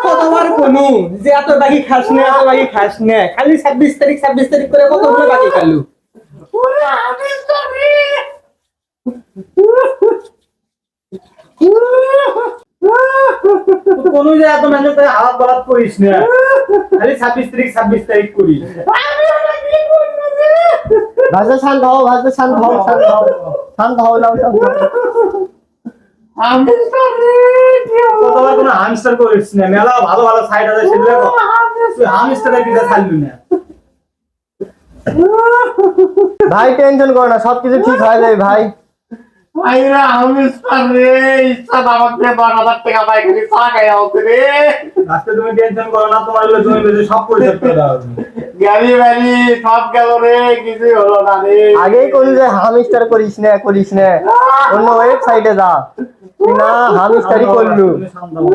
কতবার কোনু যে এত বাকি খাস না এত বাকি খাস না খালি 26 তারিখ করে কতগুলো বাকি খালু কোনু যে এত মানে তো হাত বাড়াত করিস না খালি 26 তারিখ করি ভাষা শান্ত হও শান্ত হও লাও কতবার কোনো হামস্টার করিস না মেলা ভালো ভালো সাইড আছে সেগুলো তুই হামস্টারের দিকে ছাড়লু না ভাই টেনশন করো না সবকিছু ঠিক হয়ে যাবে ভাই আইরা হামস্টার রে ইচ্ছা আমাকে 12,000 টাকা পাইকারি চা খাইয়া হচ্ছে রে আজকে তুমি টেনশন করো না তোমার লোক তুমি বেশি সব পরিশোধ করে দাও গাড়ি বাড়ি সব গেল রে কিছুই হলো না রে আগেই কোন যে হামস্টার করিস না অন্য ওয়েবসাইটে যা তুই না হামস্টারই করলু তুমি শান্ত হও।